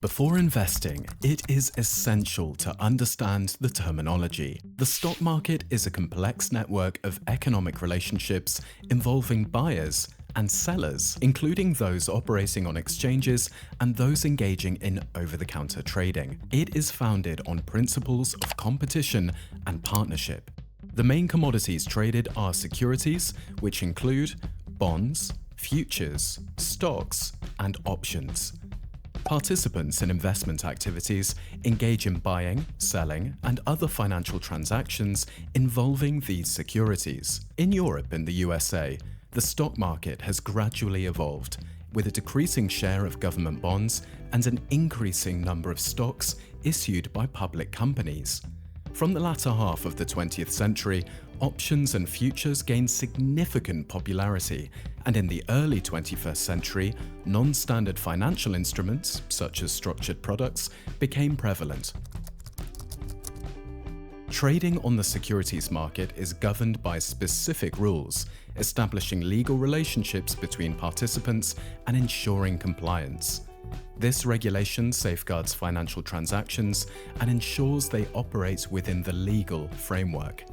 Before investing, it is essential to understand the terminology. The stock market is a complex network of economic relationships involving buyers and sellers, including those operating on exchanges and those engaging in over-the-counter trading. It is founded on principles of competition and partnership. The main commodities traded are securities, which include bonds, futures, stocks, and options. Participants in investment activities engage in buying, selling, and other financial transactions involving these securities. In Europe and the USA, the stock market has gradually evolved, with a decreasing share of government bonds and an increasing number of stocks issued by public companies. From the latter half of the 20th century, options and futures gained significant popularity, and in the early 21st century, non-standard financial instruments, such as structured products, became prevalent. Trading on the securities market is governed by specific rules, establishing legal relationships between participants and ensuring compliance. This regulation safeguards financial transactions and ensures they operate within the legal framework.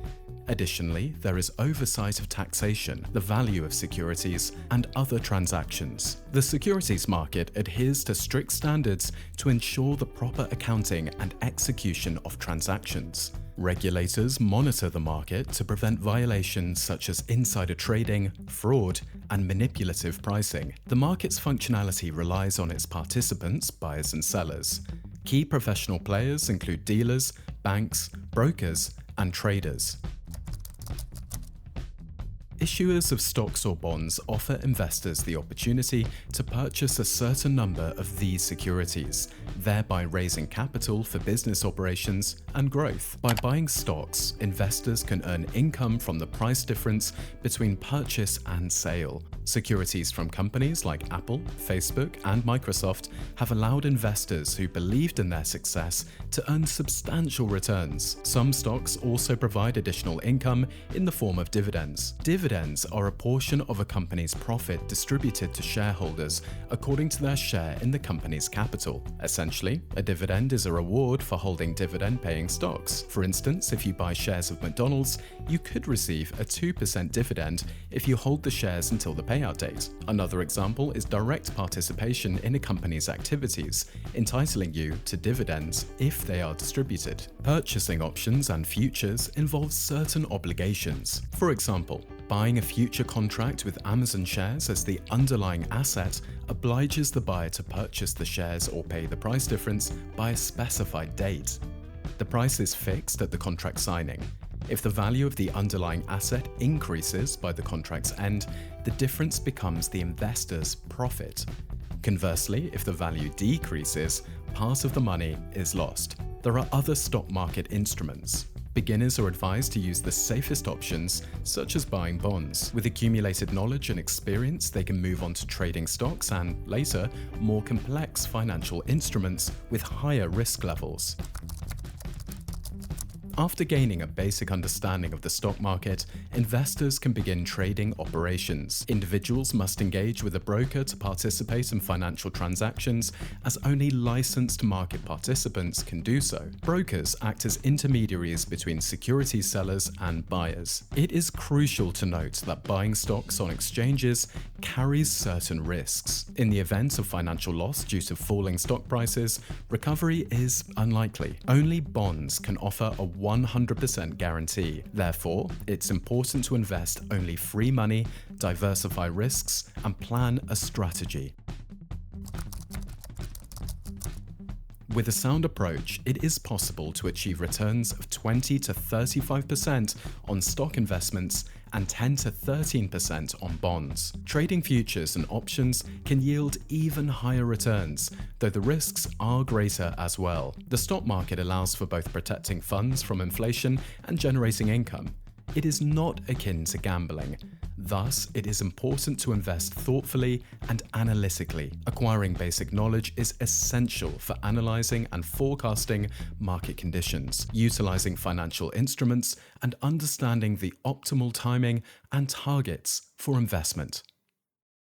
Additionally, there is oversight of taxation, the value of securities, and other transactions. The securities market adheres to strict standards to ensure the proper accounting and execution of transactions. Regulators monitor the market to prevent violations such as insider trading, fraud, and manipulative pricing. The market's functionality relies on its participants, buyers and sellers. Key professional players include dealers, banks, brokers, and traders. Issuers of stocks or bonds offer investors the opportunity to purchase a certain number of these securities, thereby raising capital for business operations and growth. By buying stocks, investors can earn income from the price difference between purchase and sale. Securities from companies like Apple, Facebook, and Microsoft have allowed investors who believed in their success to earn substantial returns. Some stocks also provide additional income in the form of dividends. Dividends are a portion of a company's profit distributed to shareholders according to their share in the company's capital. Essentially, a dividend is a reward for holding dividend-paying stocks. For instance, if you buy shares of McDonald's, you could receive a 2% dividend if you hold the shares until the payout date. Another example is direct participation in a company's activities, entitling you to dividends if they are distributed. Purchasing options and futures involves certain obligations. For example, buying a future contract with Amazon shares as the underlying asset obliges the buyer to purchase the shares or pay the price difference by a specified date. The price is fixed at the contract signing. If the value of the underlying asset increases by the contract's end, the difference becomes the investor's profit. Conversely, if the value decreases, part of the money is lost. There are other stock market instruments. Beginners are advised to use the safest options, such as buying bonds. With accumulated knowledge and experience, they can move on to trading stocks and, later, more complex financial instruments with higher risk levels. After gaining a basic understanding of the stock market, investors can begin trading operations. Individuals must engage with a broker to participate in financial transactions, as only licensed market participants can do so. Brokers act as intermediaries between securities sellers and buyers. It is crucial to note that buying stocks on exchanges carries certain risks. In the event of financial loss due to falling stock prices, recovery is unlikely. Only bonds can offer a 100% guarantee. Therefore, it's important to invest only free money, diversify risks, and plan a strategy. With a sound approach, it is possible to achieve returns of 20 to 35% on stock investments and 10 to 13% on bonds. Trading futures and options can yield even higher returns, though the risks are greater as well. The stock market allows for both protecting funds from inflation and generating income. It is not akin to gambling. Thus, it is important to invest thoughtfully and analytically. Acquiring basic knowledge is essential for analyzing and forecasting market conditions, utilizing financial instruments, and understanding the optimal timing and targets for investment.